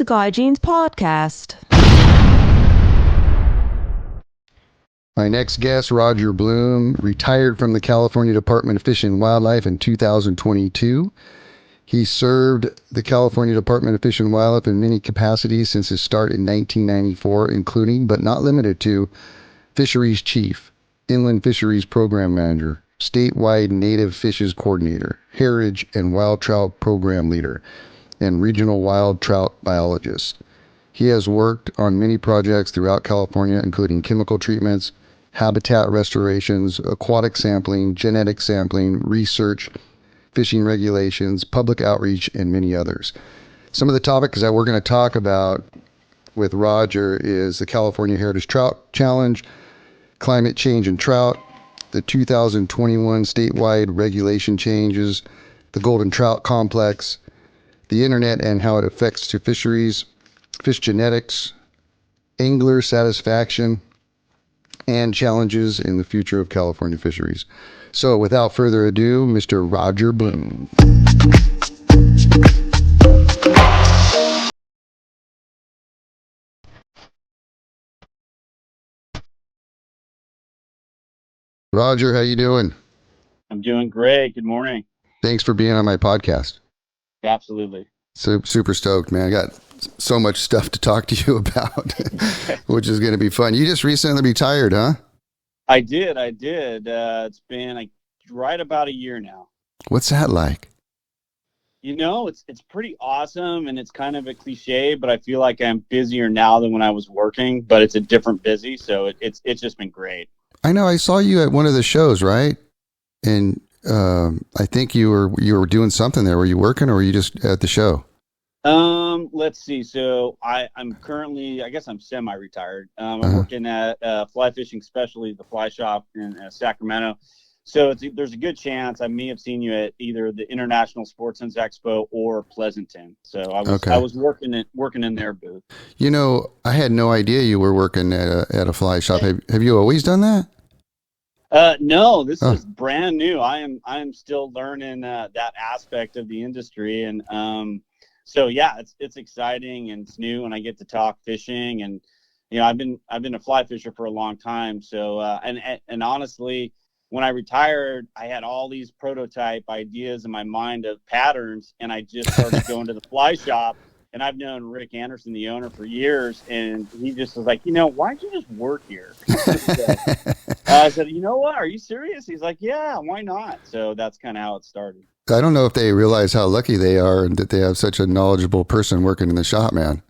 the Guy Jeans Podcast. My next guest, Roger Bloom, retired from the California Department of Fish and Wildlife in 2022. He served the California Department of Fish and Wildlife in many capacities since his start in 1994, including, but not limited to, Fisheries Chief, Inland Fisheries Program Manager, Statewide Native Fishes Coordinator, Heritage and Wild Trout Program Leader, and Regional Wild Trout Biologist. He has worked on many projects throughout California, including chemical treatments, habitat restorations, aquatic sampling, genetic sampling, research, fishing regulations, public outreach, and many others. Some of the topics that we're going to talk about with Roger is the California Heritage Trout Challenge, climate change and trout, the 2021 statewide regulation changes, the golden trout complex, the internet and how it affects to fisheries, fish genetics, angler satisfaction, and challenges in the future of California fisheries. So without further ado, Mr. Roger Bloom. Roger, how you doing? I'm doing great. Good morning. Thanks for being on my podcast. Absolutely. So super stoked, man. I got so much stuff to talk to you about, which is going to be fun. You just recently retired, huh? I did. It's been right about a year now. What's that like? You know, it's pretty awesome, and it's kind of a cliche, but I feel like I'm busier now than when I was working, but it's a different busy, so it's just been great. I know. I saw you at one of the shows, right? And I think you were doing something there. Were you working, or were you just at the show? Let's see. So I'm currently, I guess I'm semi-retired. I'm working at fly fishing specialty, the fly shop in Sacramento. So there's a good chance I may have seen you at either the International Sportsman's Expo or Pleasanton. So I was working in their booth. You know, I had no idea you were working at a fly shop. Have you always done that? No, this is brand new. I am still learning that aspect of the industry, and so yeah, it's exciting and it's new, and I get to talk fishing, and you know, I've been a fly fisher for a long time. So and honestly, when I retired, I had all these prototype ideas in my mind of patterns, and I just started going to the fly shop. And I've known Rick Anderson, the owner, for years, and he just was like, you know, why don't you just work here? I said, you know what? Are you serious? He's like, yeah, why not? So that's kind of how it started. I don't know if they realize how lucky they are and that they have such a knowledgeable person working in the shop, man.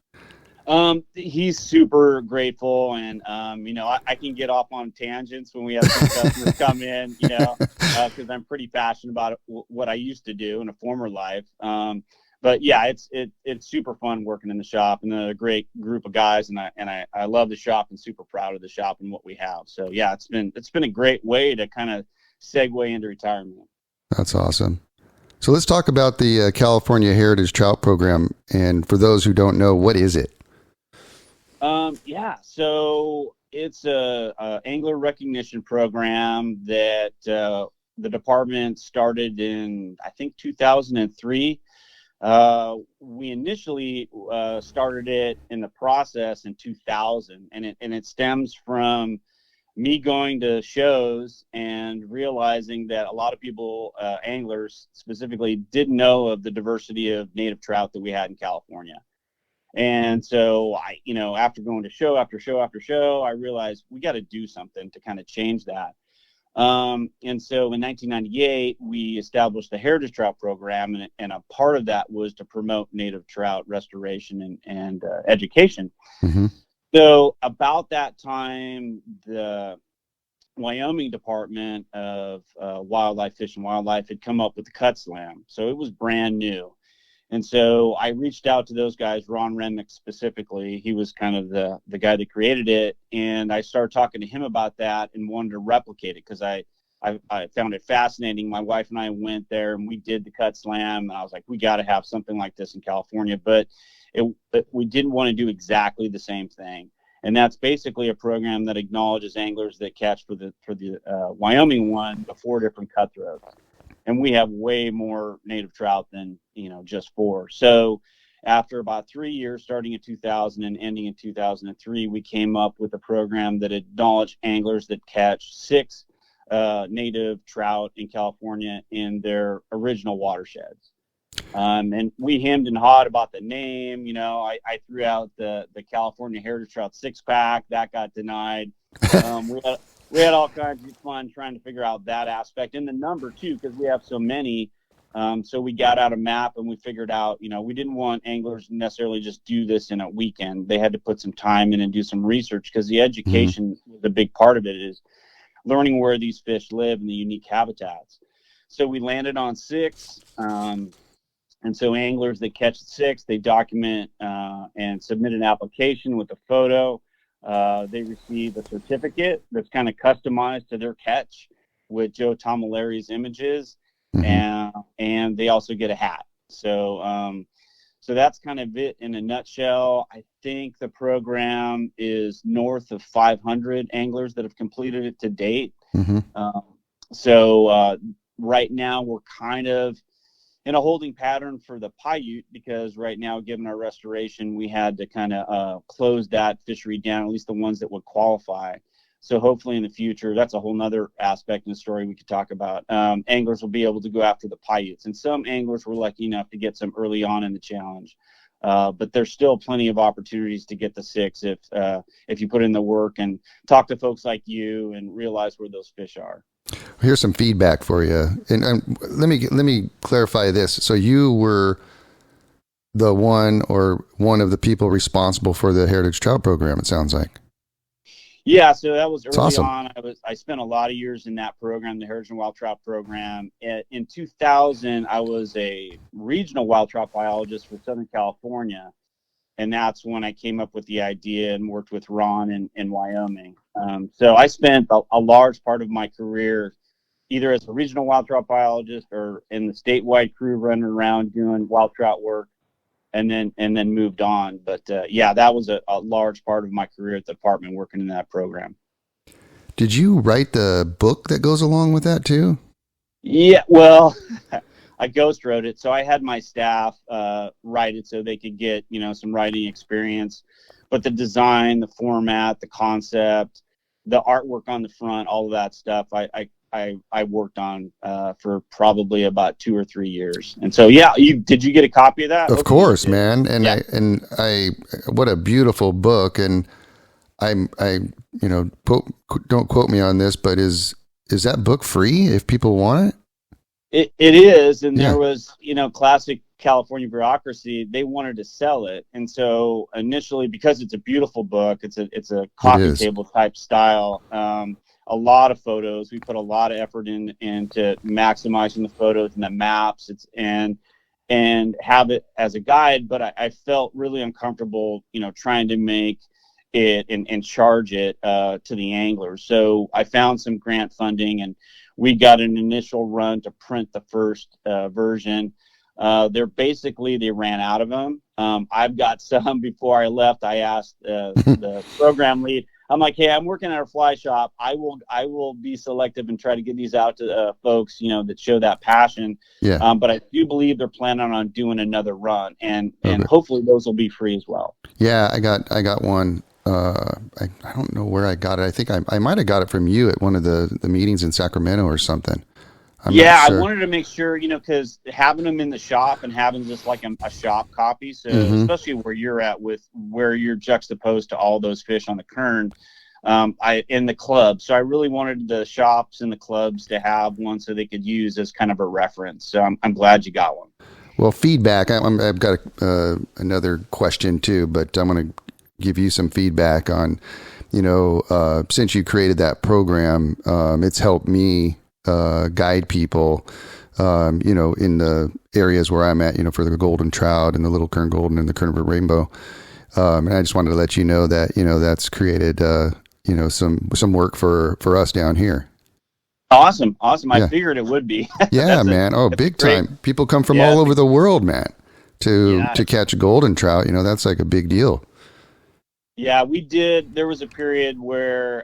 He's super grateful, and you know, I can get off on tangents when we have some customers come in, you know, because I'm pretty passionate about what I used to do in a former life. But yeah, it's super fun working in the shop, and a great group of guys, and I love the shop and super proud of the shop and what we have. So yeah, it's been a great way to kind of segue into retirement. That's awesome. So let's talk about the California Heritage Trout Program, and for those who don't know, what is it? Yeah, so it's a angler recognition program that the department started in, I think, 2003. We initially started it in the process in 2000, and it stems from me going to shows and realizing that a lot of people, anglers specifically, didn't know of the diversity of native trout that we had in California. And so after going to show after show after show, I realized we got to do something to kind of change that. And so in 1998, we established the Heritage Trout Program, and a part of that was to promote native trout restoration and education. Mm-hmm. So about that time, the Wyoming Department of Wildlife, Fish and Wildlife had come up with the Cut Slam. So it was brand new. And so I reached out to those guys, Ron Rennick specifically. He was kind of the guy that created it. And I started talking to him about that and wanted to replicate it because I found it fascinating. My wife and I went there and we did the Cut Slam. And I was like, we got to have something like this in California. But we didn't want to do exactly the same thing. And that's basically a program that acknowledges anglers that catch for the Wyoming one, the 4 different cutthroats. And we have way more native trout than, just 4. So after about 3 years, starting in 2000 and ending in 2003, we came up with a program that acknowledged anglers that catch 6 native trout in California in their original watersheds. And we hemmed and hawed about the name. I threw out the California Heritage Trout 6-pack. That got denied. We had all kinds of fun trying to figure out that aspect, and the number too, because we have so many. So we got out a map and we figured out, we didn't want anglers to necessarily just do this in a weekend. They had to put some time in and do some research, because the education, the big part of it is learning where these fish live in the unique habitats. So we landed on 6. And so anglers that catch 6, they document and submit an application with a photo. They receive a certificate that's kind of customized to their catch with Joe Tomilari's images, and they also get a hat. So that's kind of it in a nutshell. I think the program is north of 500 anglers that have completed it to date. So right now we're kind of in a holding pattern for the Paiute, because right now, given our restoration, we had to kind of close that fishery down, at least the ones that would qualify. So hopefully in the future, that's a whole nother aspect in the story we could talk about. Anglers will be able to go after the Paiutes, and some anglers were lucky enough to get some early on in the challenge. But there's still plenty of opportunities to get the 6 if you put in the work and talk to folks like you and realize where those fish are. Here's some feedback for you, and let me clarify this. So you were the one of the people responsible for the Heritage Trout Program, it sounds like. Yeah, so that was early awesome. on. I spent a lot of years in that program, the Heritage and Wild Trout Program. In 2000, I was a regional wild trout biologist for Southern California, and that's when I came up with the idea and worked with Ron in Wyoming. So I spent a large part of my career either as a regional wild trout biologist or in the statewide crew running around doing wild trout work, and then moved on. But yeah, that was a large part of my career at the department, working in that program. Did you write the book that goes along with that too? Yeah, well, I ghost wrote it, so I had my staff write it so they could get some writing experience. But the design, the format, the concept, the artwork on the front, all of that stuff, I worked on for probably about 2 or 3 years. And so, yeah, did you get a copy of that? Of course, man. And yeah. I what a beautiful book. And don't quote me on this, but is that book free if people want it? It is, and there was, classic California bureaucracy. They wanted to sell it, and so initially, because it's a beautiful book, it's a coffee table type style. A lot of photos. We put a lot of effort into maximizing the photos and the maps. And have it as a guide. But I felt really uncomfortable, trying to make it and charge it to the anglers. So I found some grant funding, and we got an initial run to print the first version. They ran out of them. I've got some. Before I left, I asked the program lead, I'm like, hey, I'm working at a fly shop. I will be selective and try to get these out to folks, that show that passion. Yeah. But I do believe they're planning on doing another run, and hopefully those will be free as well. Yeah, I got one. I don't know where I got it. I think I might have got it from you at one of the meetings in Sacramento or something. I'm not sure. I wanted to make sure, because having them in the shop and having just like a shop copy, so especially where you're at with where you're juxtaposed to all those fish on the kern, in the club. So I really wanted the shops and the clubs to have one so they could use as kind of a reference. So I'm glad you got one. Well, feedback. I've got another question too, but I'm going to give you some feedback on, since you created that program, it's helped me guide people, in the areas where I'm at, for the golden trout and the little kern golden and the kern rainbow. And I just wanted to let you know that, that's created, some work for us down here. Awesome. I figured it would be. Yeah, man. Big time. Great. People come from all over the world, man, to catch golden trout. That's like a big deal. Yeah, we did. There was a period where,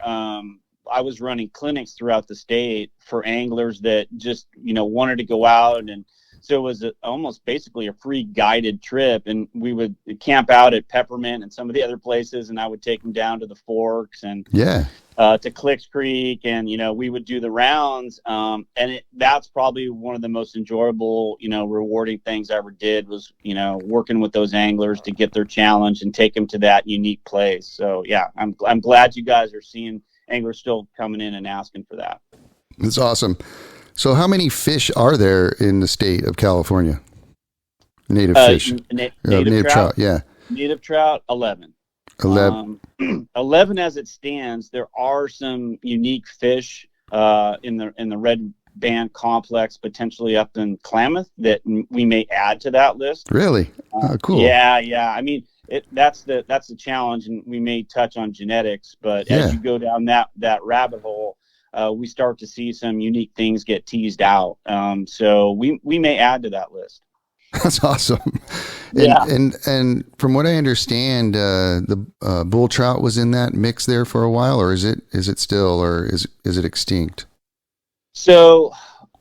I was running clinics throughout the state for anglers that just, wanted to go out and So it was almost basically a free guided trip, and we would camp out at Peppermint and some of the other places, and I would take them down to the Forks and to Clicks Creek, and we would do the rounds. And that's probably one of the most enjoyable, rewarding things I ever did was, working with those anglers to get their challenge and take them to that unique place. So yeah, I'm glad you guys are seeing anglers still coming in and asking for that. That's awesome. So how many fish are there in the state of California? Native fish. Native trout. Yeah. Native trout, 11. 11 as it stands. There are some unique fish in the red band complex, potentially up in Klamath, that we may add to that list. Really? Cool. Yeah. I mean, that's the challenge, and we may touch on genetics, but as you go down that rabbit hole, we start to see some unique things get teased out. So we may add to that list. That's awesome. And from what I understand, the bull trout was in that mix there for a while, or is it still, or is it extinct? So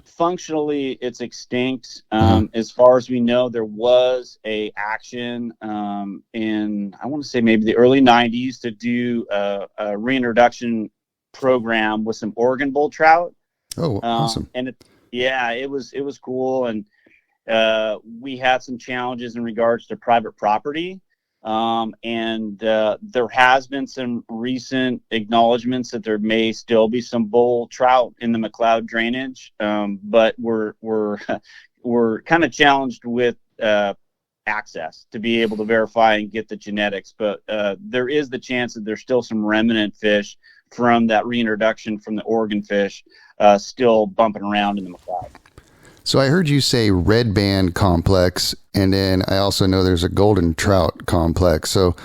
functionally, it's extinct. As far as we know, there was a action in, I want to say maybe the early 90s to do a reintroduction program with some Oregon bull trout. Oh, awesome. And it was cool. And we had some challenges in regards to private property. And there has been some recent acknowledgments that there may still be some bull trout in the McLeod drainage. But we're kind of challenged with access to be able to verify and get the genetics. But there is the chance that there's still some remnant fish from that reintroduction from the Oregon fish still bumping around in the McLeod. So I heard you say red band complex, and then I also know there's a golden trout complex. So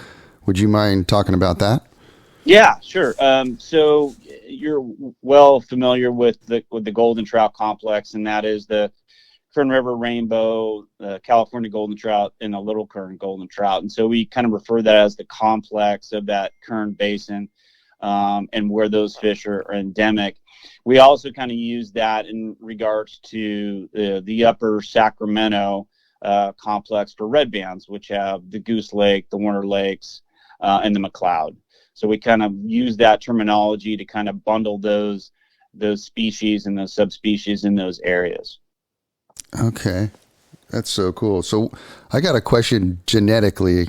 would you mind talking about that? Yeah, sure. So you're well familiar with the golden trout complex, and that is the Kern River rainbow, California golden trout, and the Little Kern golden trout. And so we kind of refer that as the complex of that Kern basin, and where those fish are endemic. We also kind of use that in regards to the upper Sacramento complex for red bands, which have the Goose Lake, the Warner Lakes, and the McLeod. So we kind of use that terminology to kind of bundle those species and those subspecies in those areas. Okay. That's so cool. So I got a question genetically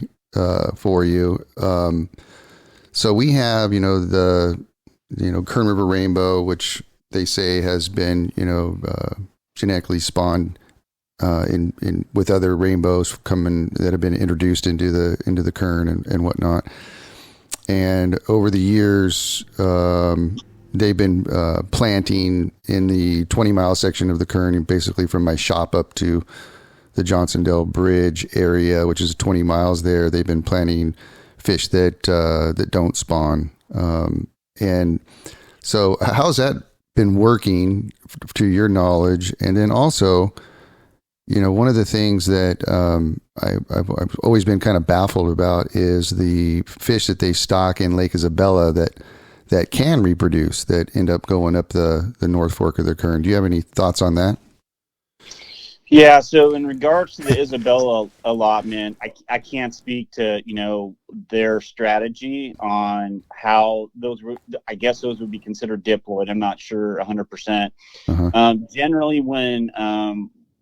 for you. So we have, Kern River rainbow, which they say has been, genetically spawned in with other rainbows that have been introduced into the Kern and whatnot. And over the years, they've been planting in the 20-mile section of the Kern, and basically from my shop up to the Johnsondale Bridge area, which is 20 miles there. They've been planting fish that don't spawn. And so how's that been working to your knowledge? And then also, one of the things that I've always been kind of baffled about is the fish that they stock in Lake Isabella that can reproduce, that end up going up the North Fork of the Kern. Do you have any thoughts on that? Yeah, so in regards to the Isabella allotment, I can't speak to, their strategy on how I guess those would be considered diploid. I'm not sure 100%. Generally, when,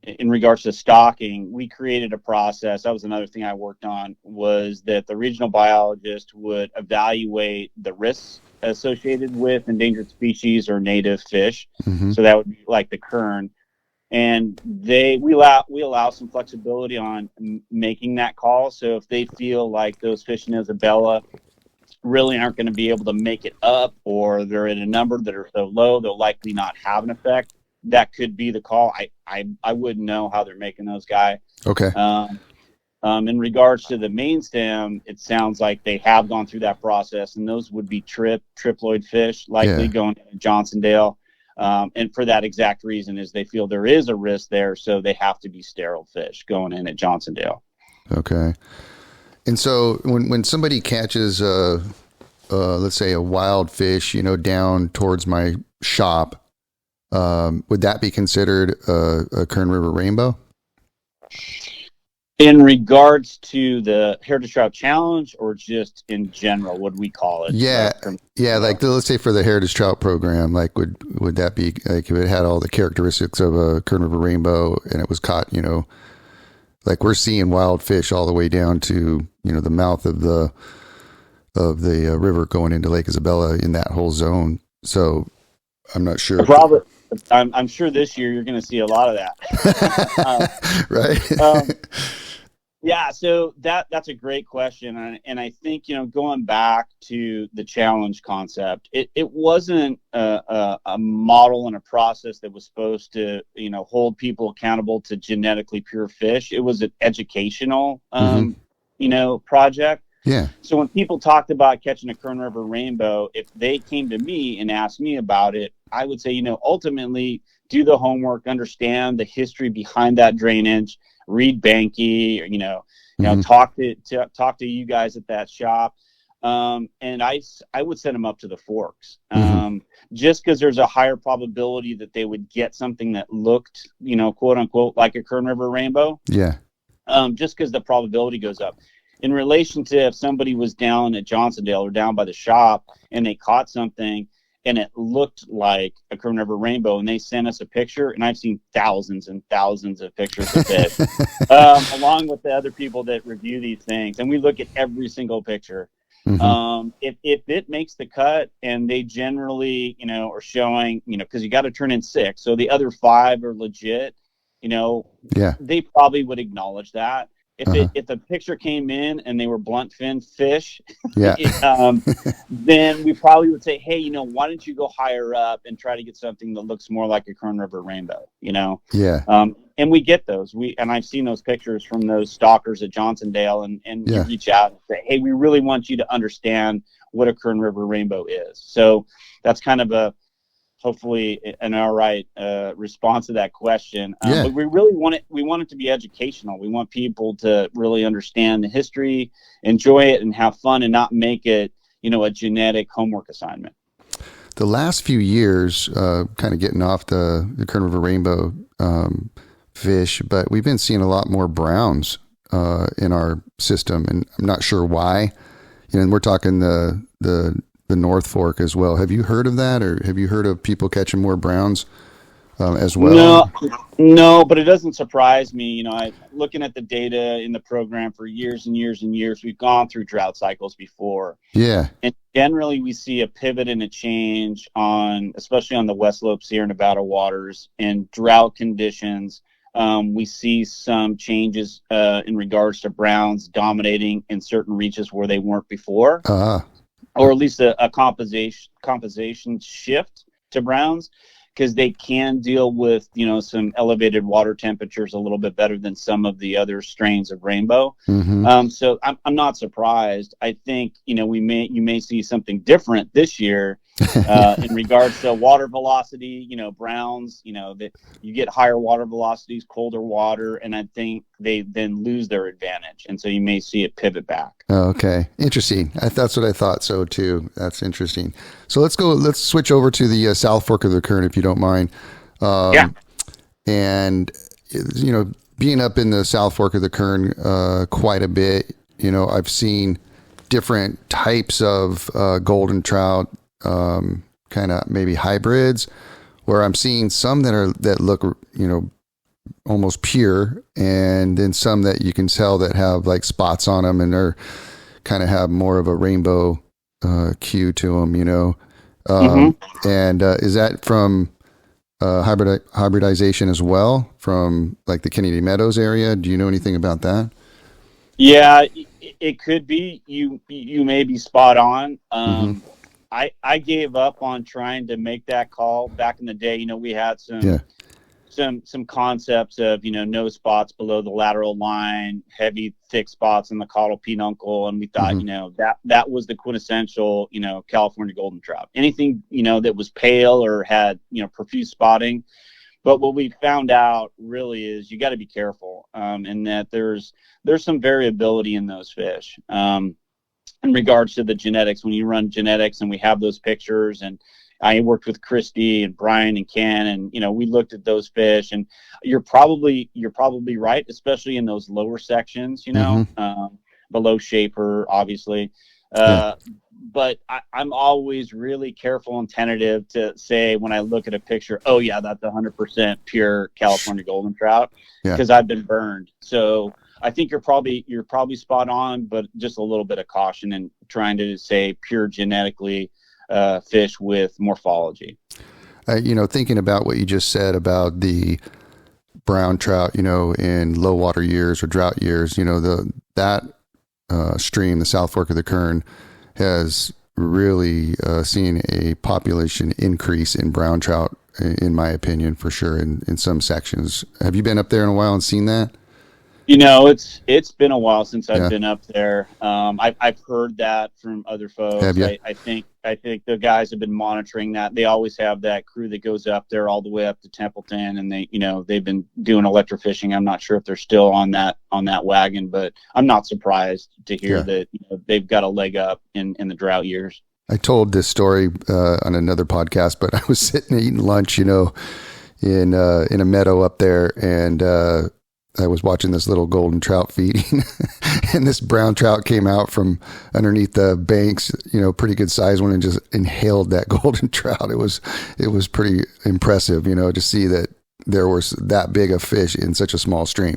in regards to stocking, we created a process. That was another thing I worked on, was that the regional biologist would evaluate the risks associated with endangered species or native fish. So that would be like the Kern. And we allow some flexibility on making that call. So if they feel like those fish in Isabella really aren't going to be able to make it up, or they're at a number that are so low, they'll likely not have an effect. That could be the call. I wouldn't know how they're making those, Guy. Okay. In regards to the main stem, it sounds like they have gone through that process, and those would be triploid fish, likely going to Johnsondale. And for that exact reason is they feel there is a risk there, so they have to be sterile fish going in at Johnsondale. Okay. And so when somebody catches let's say a wild fish, down towards my shop, would that be considered a Kern River rainbow? In regards to the Heritage Trout Challenge, or just in general, what do we call it? Yeah, like let's say for the Heritage Trout Program, like would that be like if it had all the characteristics of a Kern River rainbow and it was caught, like we're seeing wild fish all the way down to the mouth of the river going into Lake Isabella in that whole zone. So I'm not sure. Probably, I'm sure this year you're going to see a lot of that. Right. Yeah, so that's a great question, and I think going back to the challenge concept, it wasn't a model and a process that was supposed to hold people accountable to genetically pure fish. It was an educational project. Yeah. So when people talked about catching a Kern River rainbow, if they came to me and asked me about it, I would say ultimately do the homework, understand the history behind that drainage. Read Banky, or talk to you guys at that shop, and I would send them up to the forks, just because there's a higher probability that they would get something that looked, quote unquote, like a Kern River rainbow. Yeah. Just because the probability goes up. In relation to if somebody was down at Johnsondale or down by the shop and they caught something and it looked like a Kern River rainbow, and they sent us a picture, and I've seen thousands and thousands of pictures of fish, along with the other people that review these things, and we look at every single picture. If it makes the cut, and they generally, are showing, because you got to turn in 6, so the other 5 are legit, they probably would acknowledge that. If the picture came in and they were blunt fin fish, then we probably would say, hey, why don't you go higher up and try to get something that looks more like a Kern River rainbow, Yeah. And we get those. And I've seen those pictures from those stalkers at Johnsondale, and you reach out and say, hey, we really want you to understand what a Kern River rainbow is. So that's kind of hopefully an all right response to that question. But we really want it to be educational. We want people to really understand the history, enjoy it, and have fun, and not make it, a genetic homework assignment. The last few years, kind of getting off the Kern River rainbow fish, but we've been seeing a lot more browns in our system, and I'm not sure why. And we're talking the North Fork as well. Have you heard of that, or have you heard of people catching more browns as well? No, but it doesn't surprise me. Looking at the data in the program for years and years and years, we've gone through drought cycles before. Yeah. And generally we see a pivot and a change especially on the West Slope Sierra Nevada waters and drought conditions. We see some changes in regards to browns dominating in certain reaches where they weren't before. Or at least a composition shift to browns, because they can deal with some elevated water temperatures a little bit better than some of the other strains of rainbow. So I'm not surprised. I think you may see something different this year in regards to water velocity. Browns, that you get higher water velocities, colder water, and I think they then lose their advantage, and so you may see it pivot back. Okay, interesting. That's what I thought so too. That's interesting. So let's switch over to the South Fork of the Kern, if you don't mind. And being up in the South Fork of the Kern quite a bit, I've seen different types of golden trout, kind of maybe hybrids, where I'm seeing some that look almost pure, and then some that you can tell that have like spots on them, and they're kind of have more of a rainbow hue to them, and is that from hybridization as well, from like the Kennedy Meadows area? Do you know anything about that? Yeah, it could be. You may be spot on. I gave up on trying to make that call back in the day. We had some concepts of no spots below the lateral line, heavy thick spots in the caudal peduncle, and we thought that was the quintessential California golden trout. Anything that was pale or had profuse spotting. But what we found out really is you got to be careful, in that there's some variability in those fish. In regards to the genetics, when you run genetics and we have those pictures and I worked with Christy and Brian and Ken, and we looked at those fish. And you're probably right, especially in those lower sections, below Shaper, obviously. But I'm always really careful and tentative to say when I look at a picture, oh yeah, that's 100% pure California golden trout, because I've been burned. So I think you're probably spot on, but just a little bit of caution in trying to say pure genetically fish with morphology. Thinking about what you just said about the brown trout, in low water years or drought years, that stream, the South Fork of the Kern, has really seen a population increase in brown trout, in my opinion, for sure, in some sections. Have you been up there in a while and seen that? It's been a while since I've been up there. I've heard that from other folks. Have you? I think the guys have been monitoring that. They always have that crew that goes up there all the way up to Templeton, and they've been doing electrofishing. I'm not sure if they're still on that wagon, but I'm not surprised to hear that they've got a leg up in the drought years. I told this story on another podcast, but I was sitting eating lunch, in a meadow up there, and I was watching this little golden trout feeding, and this brown trout came out from underneath the banks, pretty good sized one, and just inhaled that golden trout. It was pretty impressive, to see that there was that big a fish in such a small stream,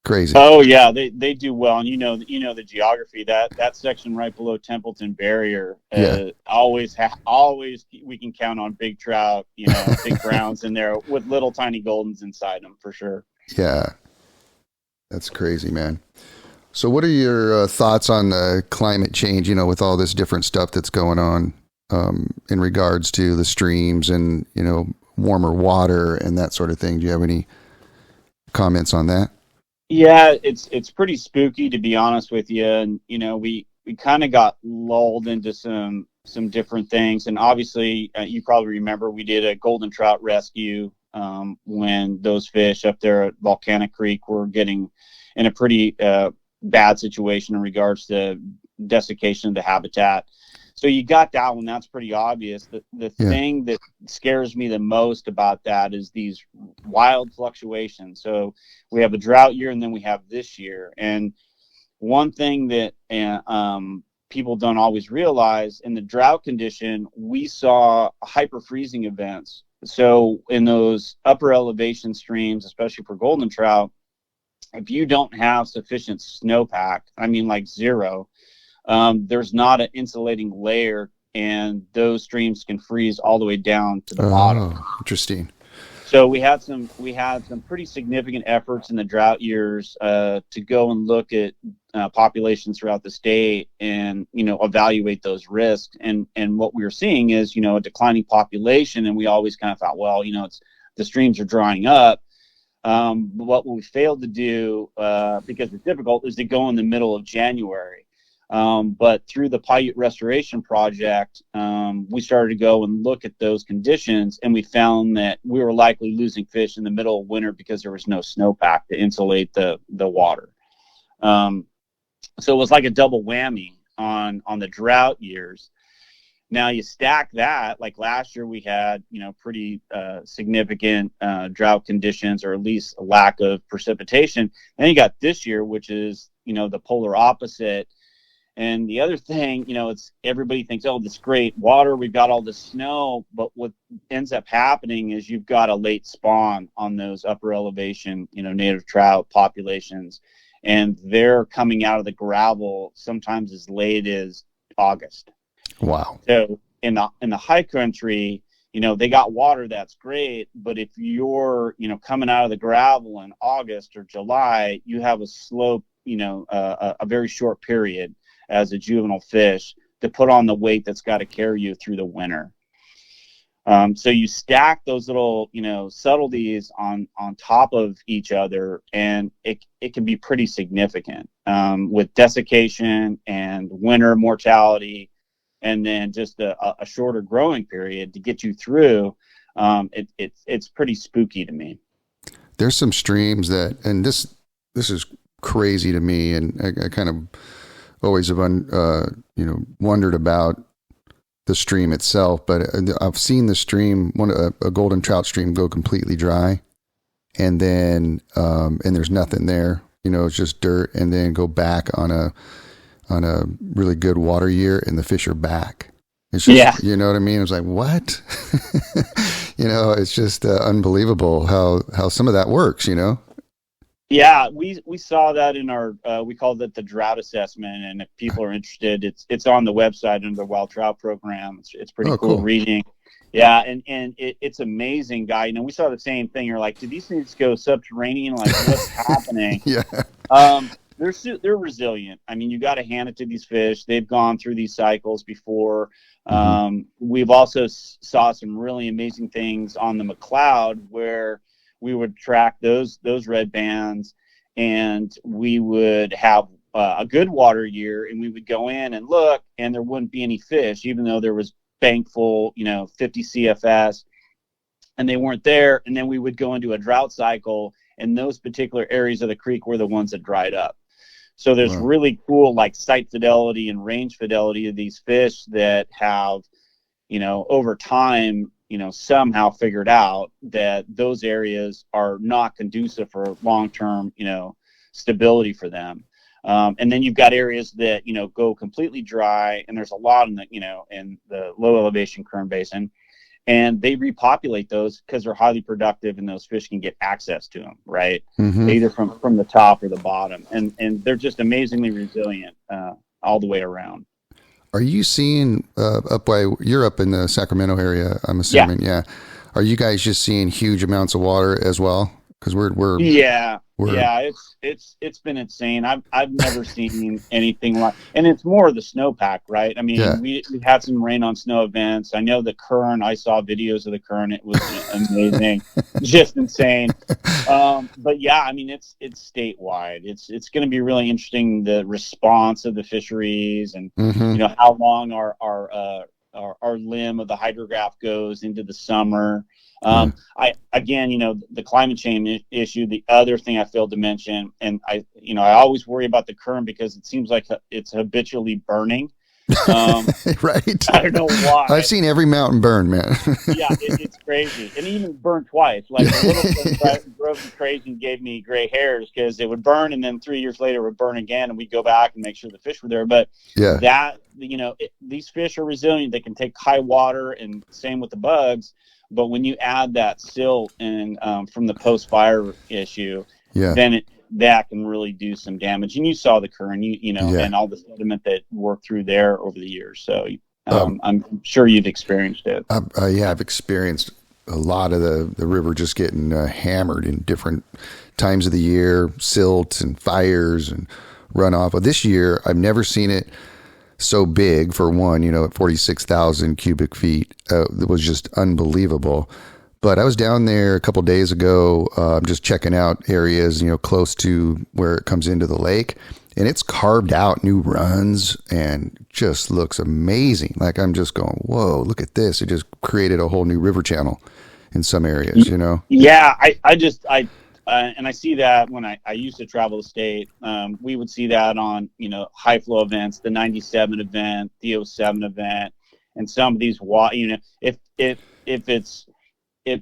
crazy. Oh yeah, they do well, and the geography, that section right below Templeton Barrier, always we can count on big trout, big browns in there with little tiny goldens inside them for sure. Yeah, that's crazy, man. So what are your thoughts on climate change, with all this different stuff that's going on in regards to the streams and, warmer water and that sort of thing? Do you have any comments on that? Yeah, it's pretty spooky, to be honest with you. And, we kind of got lulled into some different things. And obviously, you probably remember we did a golden trout rescue when those fish up there at Volcanic Creek were getting in a pretty bad situation in regards to desiccation of the habitat. So you got that one. That's pretty obvious. The thing that scares me the most about that is these wild fluctuations. So we have a drought year, and then we have this year. And one thing that people don't always realize, in the drought condition, we saw hyperfreezing events. So in those upper elevation streams, especially for golden trout, if you don't have sufficient snowpack, I mean like zero, there's not an insulating layer, and those streams can freeze all the way down to the bottom. Interesting. So we had some pretty significant efforts in the drought years to go and look at populations throughout the state and evaluate those risks. And what we were seeing is a declining population, and we always kind of thought, well, it's the streams are drying up. But what we failed to do, because it's difficult, is to go in the middle of January. But through the Paiute Restoration Project, we started to go and look at those conditions, and we found that we were likely losing fish in the middle of winter because there was no snowpack to insulate the water. So it was like a double whammy on the drought years. Now you stack that, like last year we had, pretty significant drought conditions, or at least a lack of precipitation. Then you got this year, which is, the polar opposite. And the other thing, it's everybody thinks, oh, this great water, we've got all this snow, but what ends up happening is you've got a late spawn on those upper elevation, native trout populations, and they're coming out of the gravel sometimes as late as August. Wow. So in the high country, they got water, that's great, but if you're, coming out of the gravel in August or July, you have a slope, a very short period as a juvenile fish to put on the weight that's got to carry you through the winter. So you stack those little, subtleties on top of each other, and it can be pretty significant with desiccation and winter mortality, and then just a shorter growing period to get you through. It's pretty spooky to me. There's some streams that, and this is crazy to me, and I kind of always have wondered about the stream itself, but I've seen the stream, a golden trout stream, go completely dry, and then and there's nothing there. It's just dirt, and then go back on a really good water year, and the fish are back. It's just, you know what I mean? It was like, what? It's just unbelievable how some of that works. Yeah, we saw that in our we called it the drought assessment, and if people are interested, it's on the website under the Wild Trout Program. It's pretty cool reading. Yeah, and it's amazing, guy. We saw the same thing. You're like, do these things go subterranean? Like, what's happening? Yeah. They're resilient. I mean, you got to hand it to these fish. They've gone through these cycles before. We've also saw some really amazing things on the McCloud where we would track those red bands, and we would have a good water year, and we would go in and look, and there wouldn't be any fish, even though there was bank full, 50 CFS, and they weren't there. And then we would go into a drought cycle, and those particular areas of the creek were the ones that dried up. So there's really cool like sight fidelity and range fidelity of these fish that have, over time, somehow figured out that those areas are not conducive for long-term, stability for them. And then you've got areas that, go completely dry, and there's a lot in the low elevation Kern Basin, and they repopulate those because they're highly productive, and those fish can get access to them, right? Either from the top or the bottom, and they're just amazingly resilient all the way around. Are you seeing you're up in the Sacramento area, I'm assuming? Yeah. Are you guys just seeing huge amounts of water as well? Because it's been insane. I've never seen anything like, and it's more of the snowpack, right? I mean, we had some rain on snow events. I know the Kern. I saw videos of the Kern. It was amazing, just insane. But yeah, I mean, it's statewide. It's going to be really interesting, the response of the fisheries, and how long our limb of the hydrograph goes into the summer. The climate change issue, the other thing I failed to mention, and I always worry about the Kern because it seems like it's habitually burning. Right. I don't know why. I've seen every mountain burn, man. Yeah, it's crazy. And even burned twice. Like the little thing drove me crazy and gave me gray hairs because it would burn, and then 3 years later it would burn again, and we'd go back and make sure the fish were there. But these fish are resilient. They can take high water, and same with the bugs. But when you add that silt and from the post-fire issue, then that can really do some damage. And you saw the Kern, and all the sediment that worked through there over the years. So I'm sure you've experienced it. I've experienced a lot of the river just getting hammered in different times of the year, silt and fires and runoff. But this year, I've never seen it so big. For one, at 46,000 cubic feet, it was just unbelievable. But I was down there a couple of days ago, just checking out areas, close to where it comes into the lake, and it's carved out new runs and just looks amazing. Like, I'm just going, whoa, look at this. It just created a whole new river channel in some areas, Yeah, and I see that when I used to travel the state. We would see that on, high flow events, the 97 event, the 07 event, and some of these, if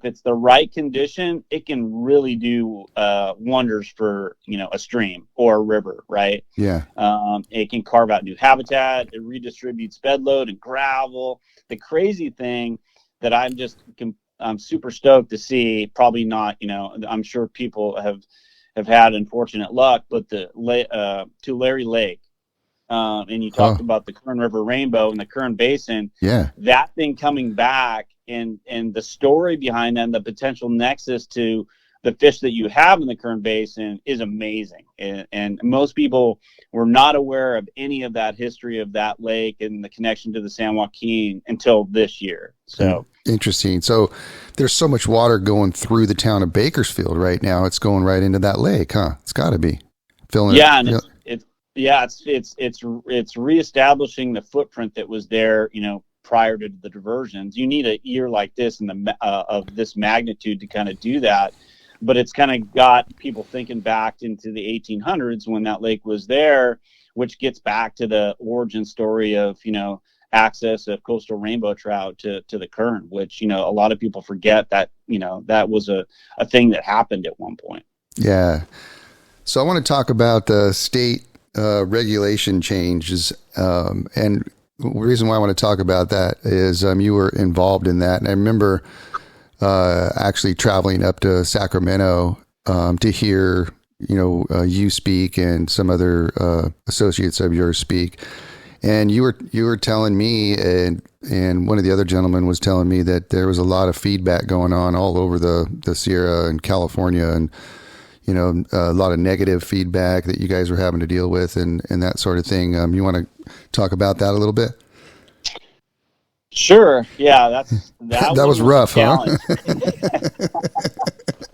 it's the right condition, it can really do wonders for, a stream or a river, right? Yeah. It can carve out new habitat. It redistributes bed load and gravel. The crazy thing that I'm super stoked to see, probably not, I'm sure people have had unfortunate luck, but the Tulare Lake, and you talked about the Kern River Rainbow and the Kern Basin, that thing coming back, and the story behind that, and the potential nexus to the fish that you have in the Kern Basin is amazing. And most people were not aware of any of that history of that lake and the connection to the San Joaquin until this year. So interesting. So there's so much water going through the town of Bakersfield right now. It's going right into that lake, huh? It's got to be filling. Yeah, and it's reestablishing the footprint that was there, prior to the diversions. You need a year like this and of this magnitude to kind of do that. But it's kind of got people thinking back into the 1800s when that lake was there, which gets back to the origin story of, access of coastal rainbow trout to the current, which, a lot of people forget that, that was a thing that happened at one point. Yeah. So I want to talk about the state regulation changes. And the reason why I want to talk about that is you were involved in that. And I remember actually traveling up to Sacramento to hear, you speak and some other associates of yours speak. And you were telling me, and one of the other gentlemen was telling me that there was a lot of feedback going on all over the Sierra and California, and a lot of negative feedback that you guys were having to deal with, and that sort of thing. You want to talk about that a little bit? Sure. Yeah, that was rough, huh?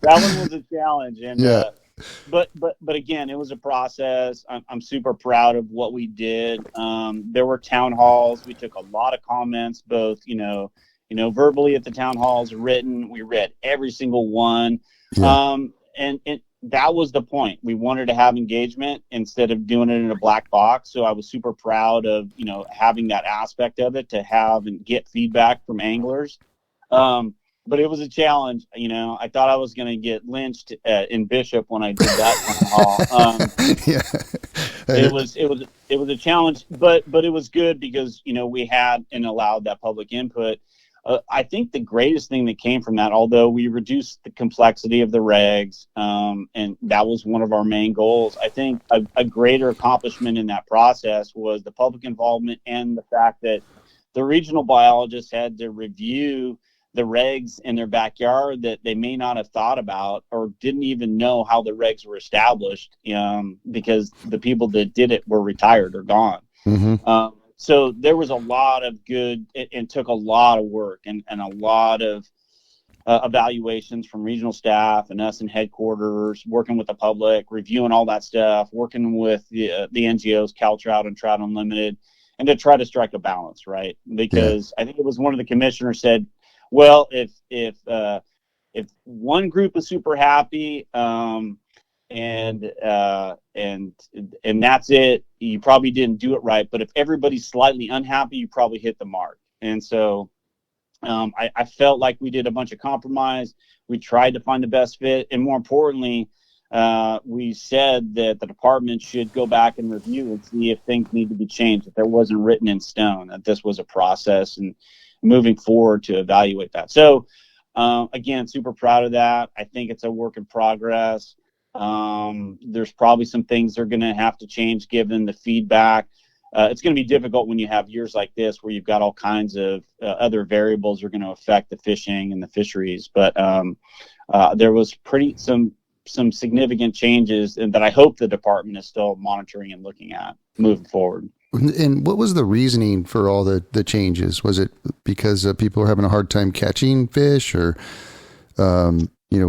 That one was a challenge, and yeah. But again, it was a process. I'm super proud of what we did. There were town halls. We took a lot of comments, both verbally at the town halls, written. We read every single one, and that was the point. We wanted to have engagement instead of doing it in a black box. So I was super proud of having that aspect of it, to have and get feedback from anglers. But it was a challenge. I thought I was going to get lynched in Bishop when I did that town hall. It was a challenge, but it was good because we had and allowed that public input. I think the greatest thing that came from that, although we reduced the complexity of the regs, and that was one of our main goals, I think a greater accomplishment in that process was the public involvement and the fact that the regional biologists had to review the regs in their backyard that they may not have thought about or didn't even know how the regs were established, because the people that did it were retired or gone. Mm-hmm. So there was a lot of good, and took a lot of work and a lot of evaluations from regional staff and us in headquarters, working with the public, reviewing all that stuff, working with the NGOs, Cal Trout and Trout Unlimited, and to try to strike a balance, right? Because I think it was one of the commissioners said, well, if one group is super happy, and that's it, you probably didn't do it right. But if everybody's slightly unhappy, you probably hit the mark. And so I felt like we did a bunch of compromise. We tried to find the best fit, and more importantly, we said that the department should go back and review and see if things need to be changed, if there wasn't written in stone, that this was a process, and moving forward to evaluate that. So again, super proud of that. I think it's a work in progress. There's probably some things that are going to have to change given the feedback. It's going to be difficult when you have years like this where you've got all kinds of other variables that are going to affect the fishing and the fisheries. But there was some significant changes, and that I hope the department is still monitoring and looking at moving forward. And what was the reasoning for all the changes? Was it because people were having a hard time catching fish, or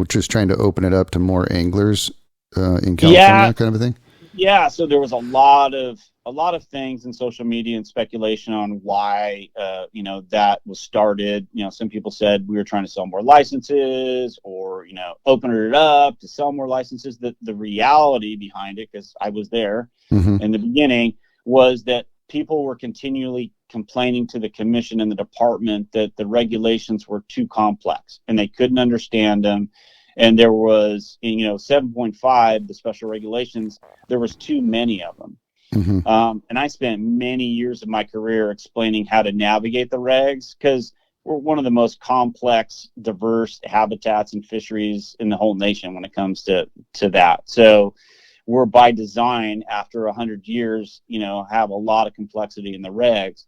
just trying to open it up to more anglers in California, kind of a thing? Yeah. So there was a lot of things in social media and speculation on why that was started. Some people said we were trying to sell more licenses, or open it up to sell more licenses. The reality behind it, because I was there in the beginning, was that people were continually complaining to the commission and the department that the regulations were too complex and they couldn't understand them. And there was, 7.5, the special regulations, there was too many of them. And I spent many years of my career explaining how to navigate the regs, because we're one of the most complex, diverse habitats and fisheries in the whole nation when it comes to that. So we're, by design, after 100 years, have a lot of complexity in the regs.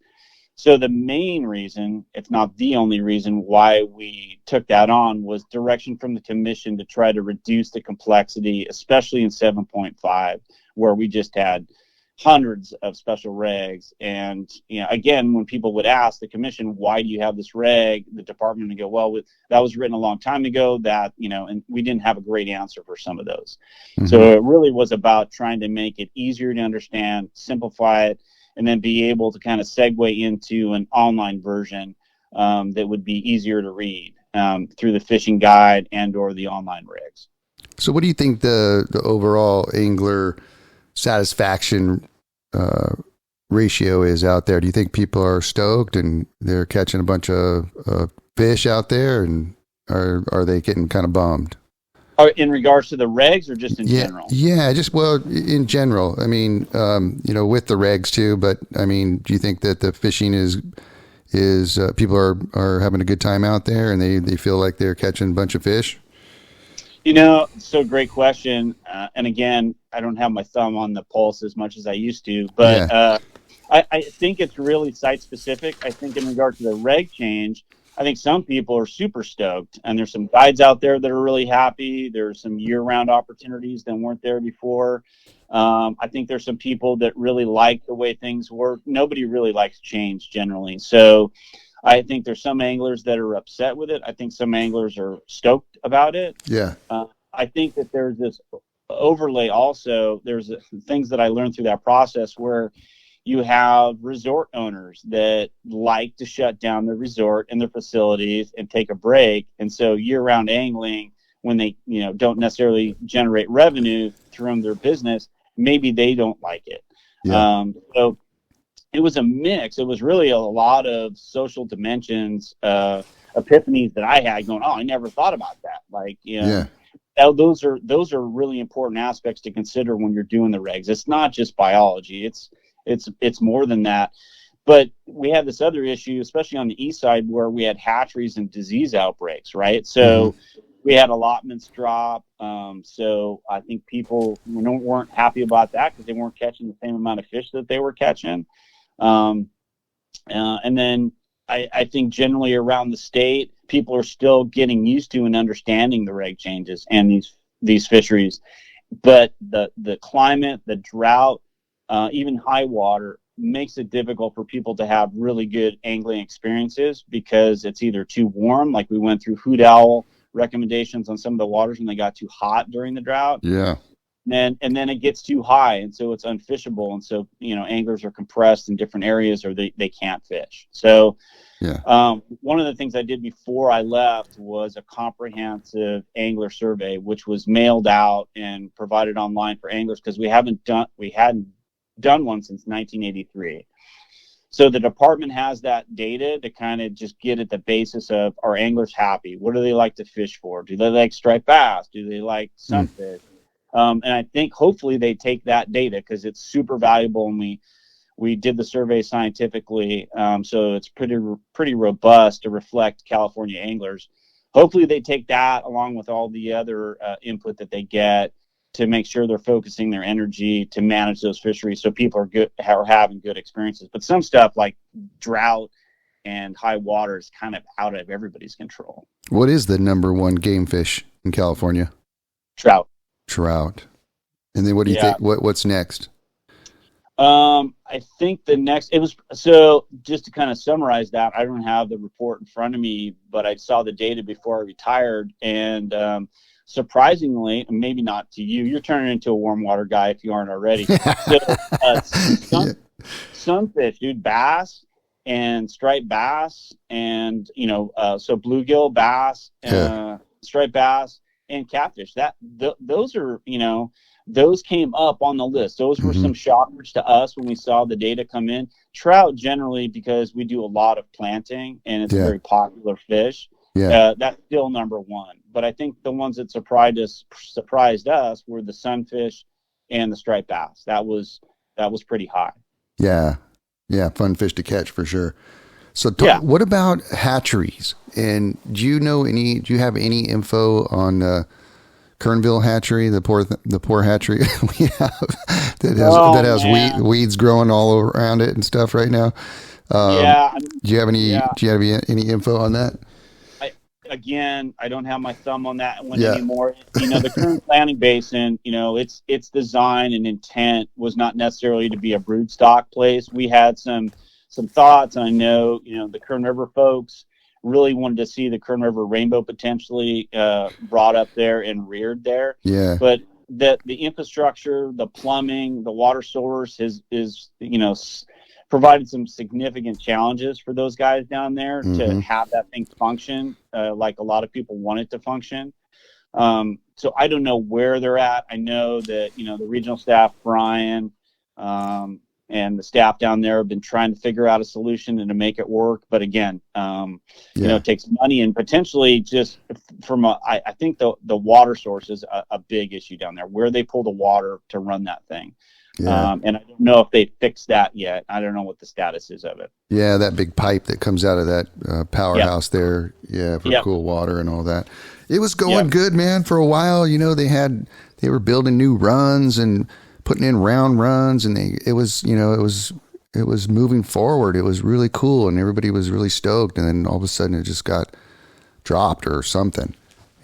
So the main reason, if not the only reason, why we took that on was direction from the commission to try to reduce the complexity, especially in 7.5, where we just had hundreds of special regs. And again, when people would ask the commission, why do you have this reg, the department would go, well, that was written a long time ago, and we didn't have a great answer for some of those. So it really was about trying to make it easier to understand, simplify it, and then be able to kind of segue into an online version that would be easier to read through the fishing guide and or the online regs. So what do you think the overall angler satisfaction ratio is out there? Do you think people are stoked and they're catching a bunch of fish out there, and are they getting kind of bummed? In regards to the regs or just in general? Yeah, just, well, in general. I mean, with the regs too, but I mean, do you think that the fishing is people are having a good time out there, and they feel like they're catching a bunch of fish? So great question. And again, I don't have my thumb on the pulse as much as I used to, but I think it's really site specific. I think in regard to the reg change, I think some people are super stoked, and there's some guides out there that are really happy. There's some year-round opportunities that weren't there before. I think there's some people that really like the way things work. Nobody really likes change generally. So I think there's some anglers that are upset with it. I think some anglers are stoked about it. Yeah. I think that there's this overlay also. There's things that I learned through that process where you have resort owners that like to shut down the resort and their facilities and take a break. And so year-round angling, when they don't necessarily generate revenue through their business, maybe they don't like it. Yeah. So it was a mix. It was really a lot of social dimensions, epiphanies that I had going, oh, I never thought about that. Like, those are really important aspects to consider when you're doing the regs. It's not just biology. It's more than that. But we had this other issue, especially on the east side, where we had hatcheries and disease outbreaks, right? So we had allotments drop. So I think people weren't happy about that because they weren't catching the same amount of fish that they were catching. And then I think generally around the state, people are still getting used to and understanding the reg changes and these fisheries. But the climate, the drought, even high water makes it difficult for people to have really good angling experiences because it's either too warm, like we went through hoot owl recommendations on some of the waters when they got too hot during the drought. Yeah. And then it gets too high, and so it's unfishable, and so anglers are compressed in different areas, or they can't fish. So one of the things I did before I left was a comprehensive angler survey, which was mailed out and provided online for anglers because we hadn't done one since 1983. So the department has that data to kind of just get at the basis of, are anglers happy? What do they like to fish for? Do they like striped bass? Do they like sunfish? And I think hopefully they take that data because it's super valuable, and we did the survey scientifically, so it's pretty robust to reflect California anglers. Hopefully they take that along with all the other input that they get to make sure they're focusing their energy to manage those fisheries so people are having good experiences. But some stuff like drought and high water is kind of out of everybody's control. What is the number one game fish in California? Trout. And then what do you think? What's next? I think the next, so just to kind of summarize that, I don't have the report in front of me, but I saw the data before I retired, and surprisingly, maybe not to you, you're turning into a warm water guy if you aren't already. So sunfish, dude, bass and striped bass, and so bluegill, bass, striped bass, and catfish. Those are those came up on the list. Those were some shockers to us when we saw the data come in. Trout generally, because we do a lot of planting and it's a very popular fish. That's still number one. But I think the ones that surprised us were the sunfish and the striped bass. That was pretty high. Yeah, fun fish to catch for sure. So what about hatcheries? And do you have any info on Kernville hatchery, the poor hatchery we have that has weeds growing all around it and stuff right now? Do you have any info on that? I don't have my thumb on that one anymore. The Kern planning basin, its design and intent was not necessarily to be a broodstock place. We had some thoughts, and I know, the Kern River folks really wanted to see the Kern River rainbow potentially brought up there and reared there. Yeah. But the infrastructure, the plumbing, the water source is provided some significant challenges for those guys down there to have that thing function like a lot of people want it to function. So I don't know where they're at. I know that, the regional staff, Brian, and and the staff down there have been trying to figure out a solution and to make it work. But again, it takes money, and potentially just from I think the water source is a big issue down there, where they pull the water to run that thing. Yeah. And I don't know if they fixed that yet. I don't know what the status is of it. Yeah, that big pipe that comes out of that powerhouse there. Yeah, for cool water and all that. It was going good, man, for a while. They were building new runs and putting in round runs, and it was moving forward. It was really cool, and everybody was really stoked. And then all of a sudden, it just got dropped or something.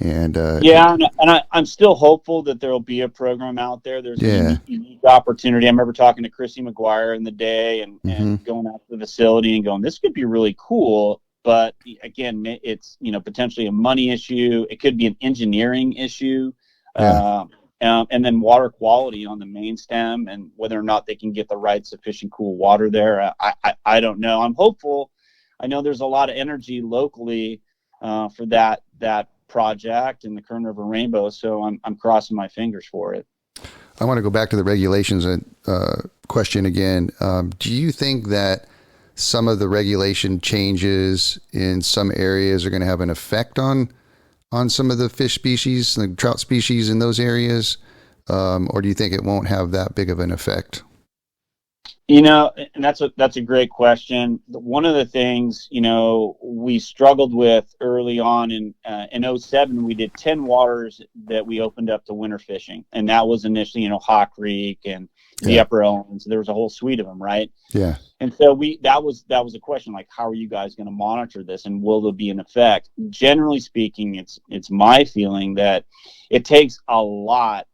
And I'm still hopeful that there will be a program out there. There's a unique opportunity. I remember talking to Chrissy McGuire in the day and going out to the facility and going, this could be really cool. But again, it's potentially a money issue. It could be an engineering issue. And then water quality on the main stem, and whether or not they can get the right sufficient cool water there. I don't know. I'm hopeful. I know there's a lot of energy locally for that project in the Kern River Rainbow, so I'm crossing my fingers for it. I want to go back to the regulations question again. Do you think that some of the regulation changes in some areas are going to have an effect on some of the fish species, the trout species in those areas? Or do you think it won't have that big of an effect? And that's a great question. One of the things, we struggled with early on in 2007, we did 10 waters that we opened up to winter fishing. And that was initially, Hawk Creek and the Upper Owens. There was a whole suite of them, right? Yeah. And so that was a question, like, how are you guys going to monitor this, and will there be an effect? Generally speaking, it's my feeling that it takes a lot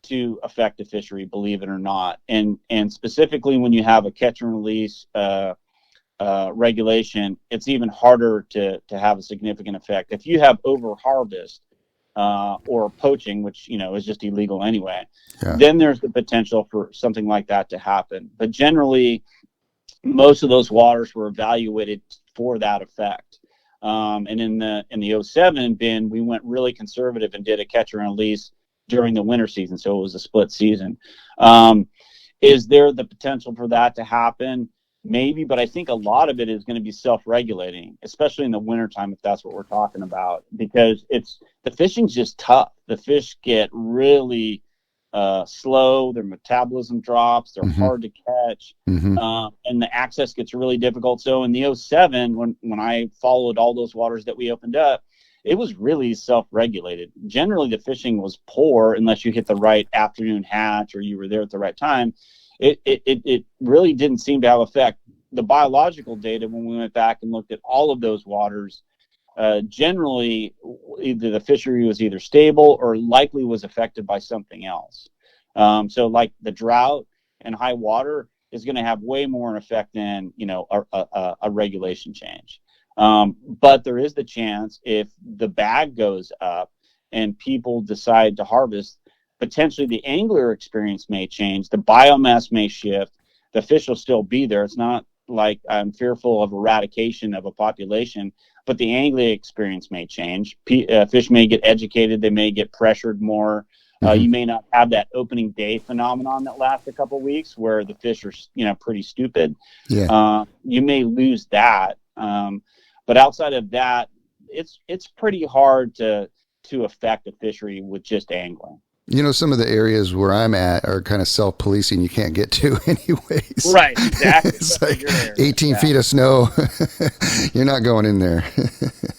to affect a fishery, believe it or not. And specifically when you have a catch and release regulation, it's even harder to have a significant effect. If you have over harvest or poaching, which is just illegal anyway, then there's the potential for something like that to happen. But generally, most of those waters were evaluated for that effect. And in the 2007 bin, we went really conservative and did a catch and release during the winter season, so it was a split season. Is there the potential for that to happen? Maybe, but I think a lot of it is going to be self-regulating, especially in the wintertime, if that's what we're talking about, because the fishing's just tough. The fish get really slow, their metabolism drops, they're hard to catch, and the access gets really difficult. So in the 2007, when I followed all those waters that we opened up, it was really self-regulated. Generally, the fishing was poor unless you hit the right afternoon hatch or you were there at the right time. It really didn't seem to have effect. The biological data, when we went back and looked at all of those waters, generally, either the fishery was either stable or likely was affected by something else. So like the drought and high water is going to have way more an effect than a regulation change. But there is the chance, if the bag goes up and people decide to harvest, potentially the angler experience may change, the biomass may shift, the fish will still be there. It's not like I'm fearful of eradication of a population, but the angling experience may change. Fish may get educated, they may get pressured more. You may not have that opening day phenomenon that lasts a couple weeks where the fish are pretty stupid. You may lose that. But outside of that, it's pretty hard to affect a fishery with just angling. Some of the areas where I'm at are kind of self-policing. You can't get to anyways. Right, exactly. It's like 18 feet of snow. You're not going in there.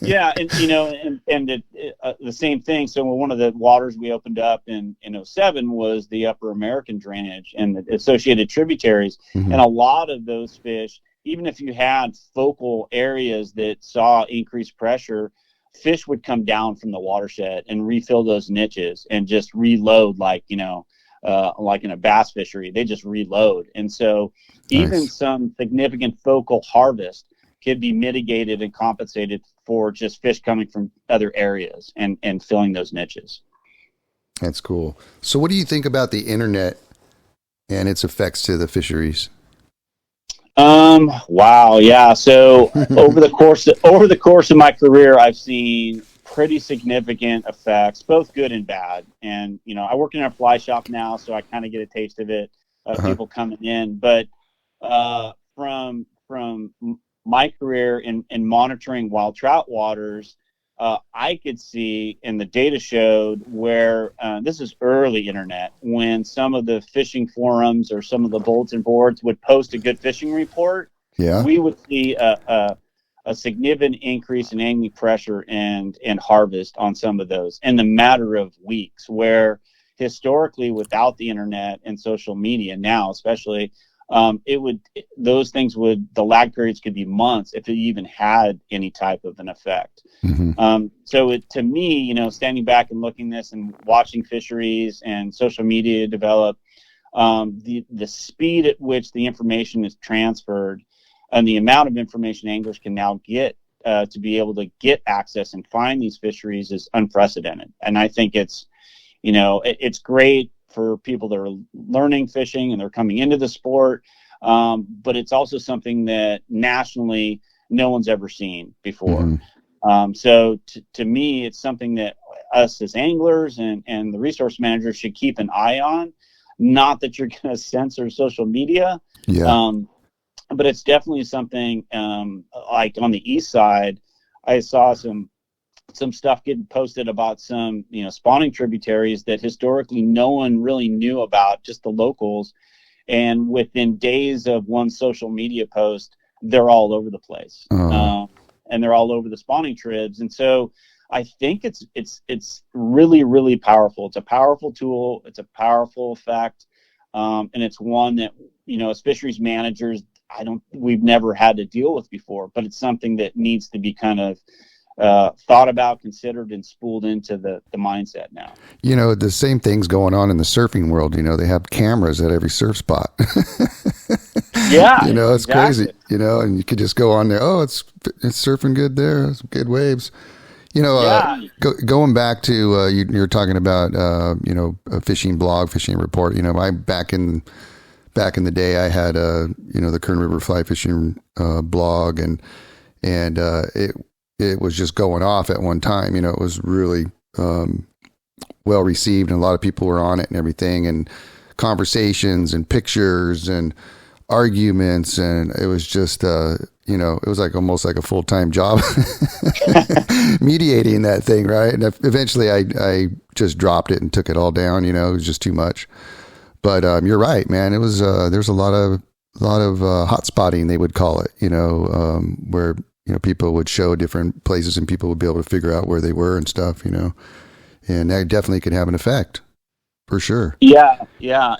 Yeah, and the same thing. So one of the waters we opened up in 2007 was the Upper American drainage and the associated tributaries, and a lot of those fish, even if you had focal areas that saw increased pressure, fish would come down from the watershed and refill those niches and just reload like in a bass fishery. They just reload. And so even some significant focal harvest could be mitigated and compensated for just fish coming from other areas and filling those niches. That's cool. So what do you think about the internet and its effects to the fisheries? Wow. Yeah. So over the course of my career, I've seen pretty significant effects, both good and bad. And, I work in a fly shop now, so I kind of get a taste of it, people coming in. But From my career in monitoring wild trout waters, I could see, and the data showed where this is early internet, when some of the fishing forums or some of the bulletin boards would post a good fishing report, Yeah. we would see a significant increase in angling pressure and harvest on some of those in the matter of weeks, where historically without the internet and social media now especially, the lag periods could be months if it even had any type of an effect. So to me, standing back and looking at this and watching fisheries and social media develop, the speed at which the information is transferred and the amount of information anglers can now get to be able to get access and find these fisheries is unprecedented. And I think it's great for people that are learning fishing and they're coming into the sport, but it's also something that nationally no one's ever seen before. So to me, it's something that us as anglers and the resource managers should keep an eye on. Not that you're going to censor social media, but it's definitely something like on the east side, I saw some stuff getting posted about some, spawning tributaries that historically no one really knew about, just the locals. And within days of one social media post, they're all over the place. And they're all over the spawning tribs. And so I think it's really, really powerful. It's a powerful tool. It's a powerful effect. And it's one that, as fisheries managers, we've never had to deal with before, but it's something that needs to be kind of thought about, considered, and spooled into the mindset now. The same thing's going on in the surfing world. They have cameras at every surf spot. Yeah, it's exactly. crazy. And you could just go on there. Oh, it's surfing good there. It's good waves. Going back to you're talking about a fishing blog, fishing report. I back in the day I had the Kern River fly fishing blog, and it was just going off at one time. It was really well received, and a lot of people were on it and everything, and conversations and pictures and arguments, and it was just it was like almost like a full-time job mediating that thing, right? And eventually I just dropped it and took it all down. It was just too much. But you're right, man. It was there's a lot of hot spotting, they would call it, where people would show different places and people would be able to figure out where they were and stuff, and that definitely could have an effect, for sure. Yeah.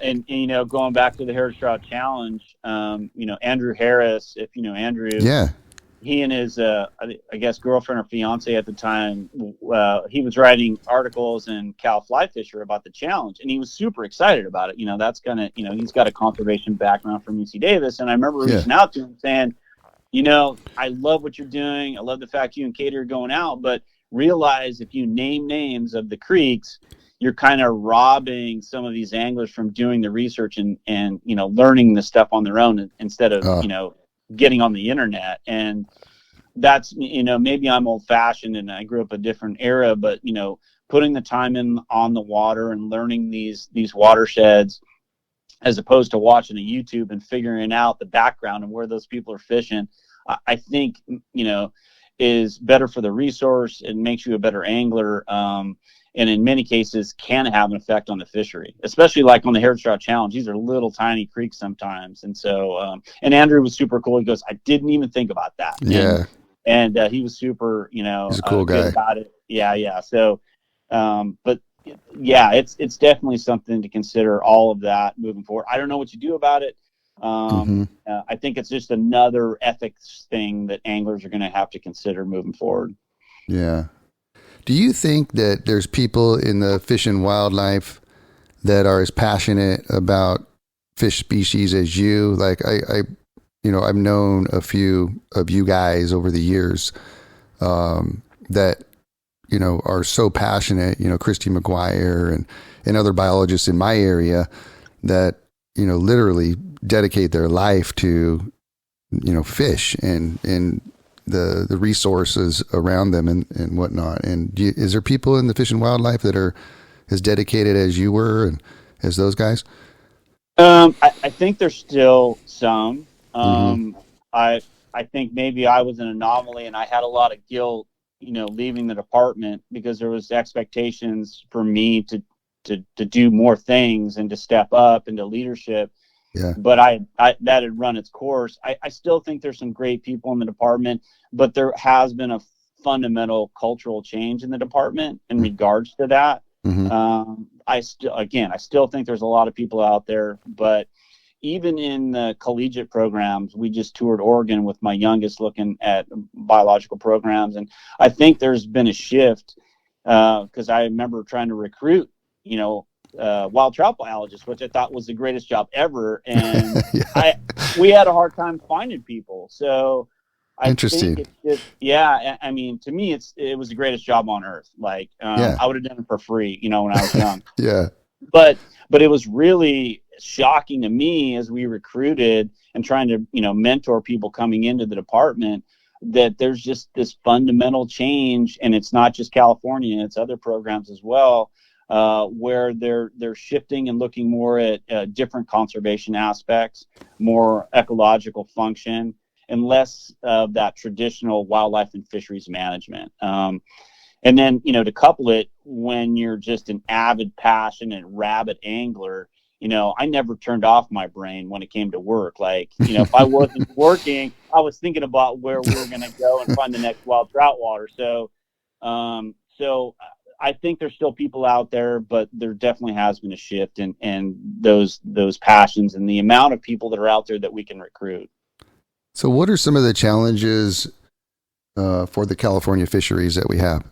And going back to the Heritage Trout Challenge, Andrew Harris, if you know Andrew, he and his, I guess, girlfriend or fiance at the time, he was writing articles in Cal Fly Fisher about the challenge, and he was super excited about it. That's gonna, he's got a conservation background from UC Davis, and I remember reaching out to him saying, I love what you're doing. I love the fact you and Katie are going out, but realize if you name names of the creeks, you're kind of robbing some of these anglers from doing the research and learning the stuff on their own instead of, getting on the internet. And that's, maybe I'm old fashioned and I grew up a different era, but, putting the time in on the water and learning these watersheds, as opposed to watching a YouTube and figuring out the background and where those people are fishing, I think, is better for the resource. It makes you a better angler. And in many cases can have an effect on the fishery, especially like on the Heritage Trout Challenge. These are little tiny creeks sometimes. And so, and Andrew was super cool. He goes, I didn't even think about that. Yeah. And he was super, he's a cool guy about it. Yeah. So, but yeah, it's definitely something to consider, all of that moving forward. I don't know what you do about it. I think it's just another ethics thing that anglers are going to have to consider moving forward. Yeah. Do you think that there's people in the fish and wildlife that are as passionate about fish species as you? Like I've known a few of you guys over the years that are so passionate. Christy McGuire and other biologists in my area that literally dedicate their life to fish and the resources around them and whatnot. And is there people in the fish and wildlife that are as dedicated as you were and as those guys? I think there's still some. Mm-hmm. I I think maybe I was an anomaly, and I had a lot of guilt, leaving the department because there was expectations for me to do more things and to step up into leadership. Yeah. But I that had run its course. I still think there's some great people in the department, but there has been a fundamental cultural change in the department in regards to that. Mm-hmm. I still think there's a lot of people out there, but even in the collegiate programs, we just toured Oregon with my youngest looking at biological programs. And I think there's been a shift because I remember trying to recruit, wild trout biologists, which I thought was the greatest job ever. And Yeah. we had a hard time finding people. So I Interesting. think it's just, yeah, I mean, to me, it was the greatest job on earth. Like, Yeah. I would have done it for free, when I was young. Yeah. But it was really shocking to me as we recruited and trying to, mentor people coming into the department that there's just this fundamental change, and it's not just California, it's other programs as well, where they're shifting and looking more at different conservation aspects, more ecological function, and less of that traditional wildlife and fisheries management. And then, to couple it when you're just an avid, passionate, rabid angler, I never turned off my brain when it came to work. Like, if I wasn't working, I was thinking about where we were going to go and find the next wild trout water. So I think there's still people out there, but there definitely has been a shift in those passions and the amount of people that are out there that we can recruit. So what are some of the challenges for the California fisheries that we have?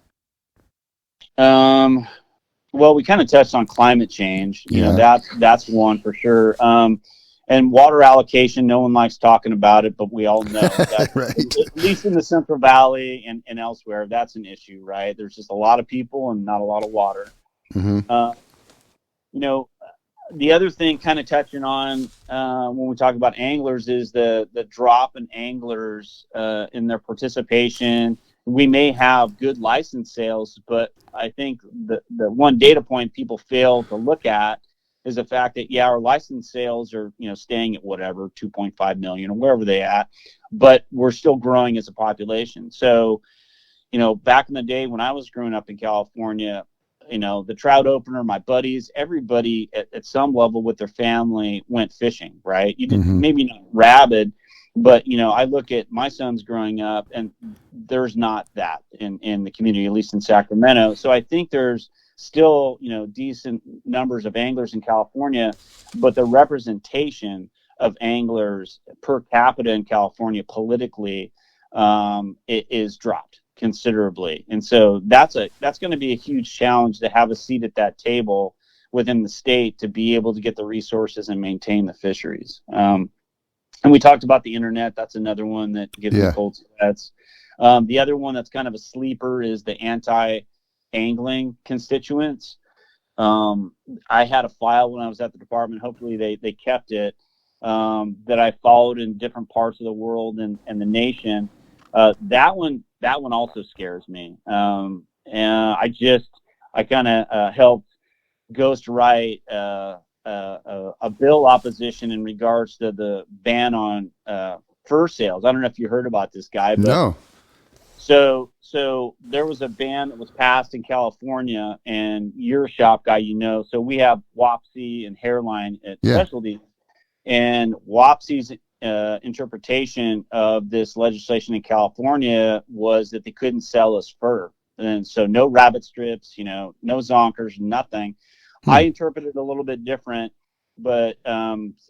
Well, we kind of touched on climate change. That's one for sure. And water allocation, no one likes talking about it, but we all know that Right. at least in the Central Valley and elsewhere, that's an issue, right? There's just a lot of people and not a lot of water. Mm-hmm. The other thing, kind of touching on when we talk about anglers, is the drop in anglers in their participation. We may have good license sales, but I think the one data point people fail to look at is the fact that, our license sales are, staying at whatever, 2.5 million or wherever they at, but we're still growing as a population. So, back in the day when I was growing up in California, the trout opener, my buddies, everybody at some level with their family went fishing, right? You didn't, maybe not rabid, but, I look at my sons growing up and there's not that in the community, at least in Sacramento. So I think there's still, decent numbers of anglers in California, but the representation of anglers per capita in California politically it is dropped considerably. And so that's going to be a huge challenge to have a seat at that table within the state to be able to get the resources and maintain the fisheries. And we talked about the internet. That's another one that gives me cold sweats. The other one that's kind of a sleeper is the anti-angling constituents. I had a file when I was at the department. Hopefully they kept it, that I followed in different parts of the world and the nation. That one also scares me. And I kind of helped ghostwrite a bill opposition in regards to the ban on fur sales. I don't know if you heard about this guy, but No. So there was a ban that was passed in California, and you're a shop guy, so we have Wapsi and Hairline at Specialties, and Wapsi's interpretation of this legislation in California was that they couldn't sell us fur. And so no rabbit strips, no zonkers, nothing. I interpreted it a little bit different, but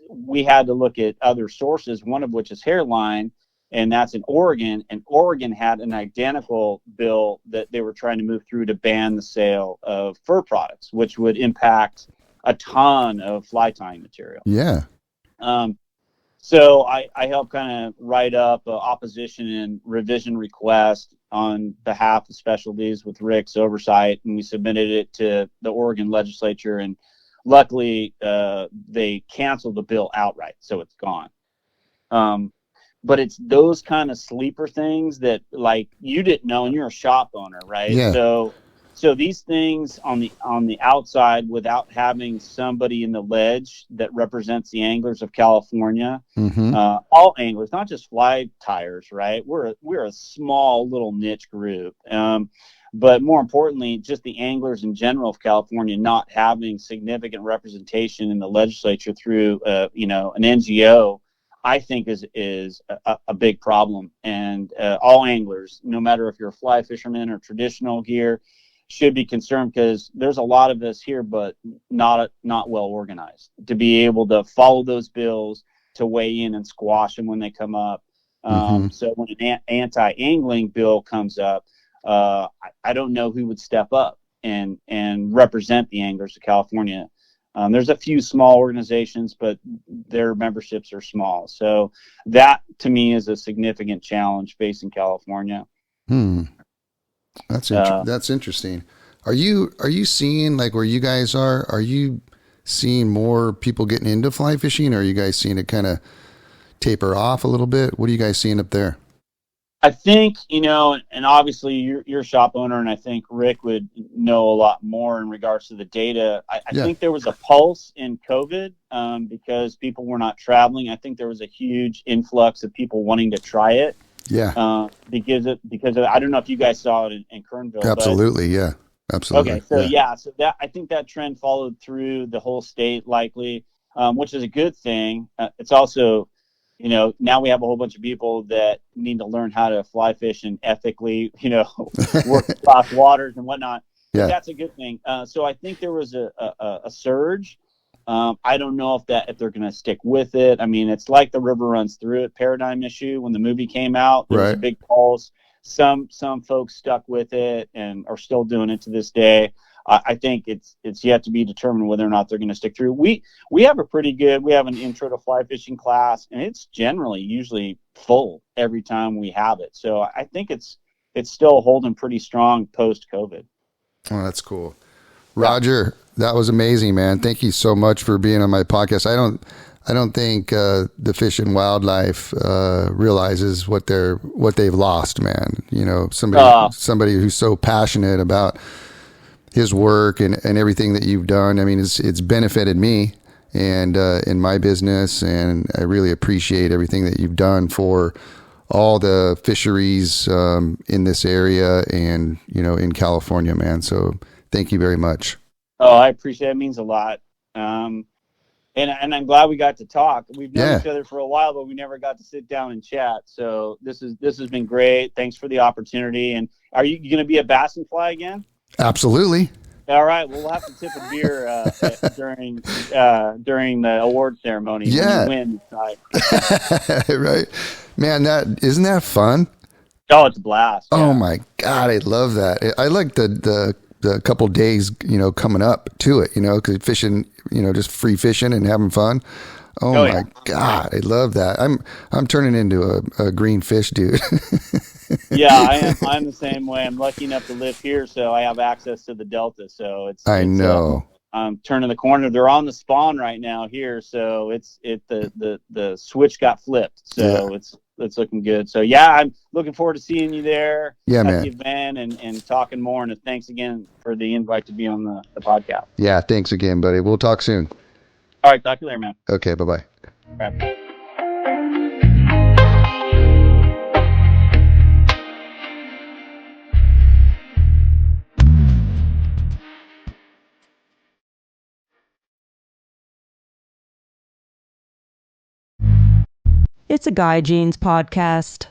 we had to look at other sources, one of which is Hairline, and that's in Oregon. And Oregon had an identical bill that they were trying to move through to ban the sale of fur products, which would impact a ton of fly tying material. Yeah. So I helped kind of write up an opposition and revision request on behalf of Specialties with Rick's oversight, and we submitted it to the Oregon legislature, and luckily they canceled the bill outright, so it's gone. But it's those kind of sleeper things that, like, you didn't know, and you're a shop owner, right? Yeah. So So these things on the outside, without having somebody in the ledge that represents the anglers of California, all anglers, not just fly tires, right? We're a small little niche group, but more importantly, just the anglers in general of California not having significant representation in the legislature through an NGO, I think is a big problem. And all anglers, no matter if you're a fly fisherman or traditional gear, should be concerned, because there's a lot of us here, but not well organized to be able to follow those bills, to weigh in and squash them when they come up. So when an anti-angling bill comes up, I don't know who would step up and represent the anglers of California. There's a few small organizations, but their memberships are small. So that, to me, is a significant challenge facing California. That's interesting. Are you seeing, like, where you guys are you seeing more people getting into fly fishing, or are you guys seeing it kind of taper off a little bit? What are you guys seeing up there? I think, and obviously you're a shop owner, and I think Rick would know a lot more in regards to the data. I think there was a pulse in COVID because people were not traveling. I think there was a huge influx of people wanting to try it. Yeah. Because I don't know if you guys saw it in Kernville. Absolutely. Yeah. Absolutely. Okay. So so that, I think that trend followed through the whole state likely, which is a good thing. It's also, now we have a whole bunch of people that need to learn how to fly fish and ethically, work across waters and whatnot. Yeah. That's a good thing. So I think there was a surge. I don't know if they're going to stick with it. I mean, it's like the river runs through it paradigm issue. When the movie came out, there was a big pulse. Some folks stuck with it and are still doing it to this day. I think it's yet to be determined whether or not they're going to stick through. We have an intro to fly fishing class, and it's usually full every time we have it. So I think it's still holding pretty strong post COVID. Oh, that's cool. Roger, that was amazing, man. Thank you so much for being on my podcast. I don't think the Fish and Wildlife realizes what they've lost, man. Somebody who's so passionate about his work and everything that you've done. I mean, it's benefited me and in my business, and I really appreciate everything that you've done for all the fisheries in this area and in California, man. So thank you very much. Oh, I appreciate it. It means a lot. And I'm glad we got to talk. We've known each other for a while, but we never got to sit down and chat. So this has been great. Thanks for the opportunity. And are you going to be at Bass and Fly again? Absolutely. All right. Well, we'll have to tip a beer during the award ceremony. Yeah. When you win. Right. Man, isn't that fun? Oh, it's a blast. Oh my God, I love that. I like the couple days, coming up to it, because fishing, just free fishing and having fun. Oh my God, I love that. I'm turning into a green fish dude. Yeah, I am. I'm the same way. I'm lucky enough to live here, so I have access to the Delta. So I know. I'm turning the corner. They're on the spawn right now here, so the switch got flipped. So it's looking good. So I'm looking forward to seeing you there at the event and talking more. And thanks again for the invite to be on the podcast. Yeah, thanks again, buddy. We'll talk soon. All right, talk to you later, man. Okay, bye-bye. All right. It's a Guy Jeans podcast.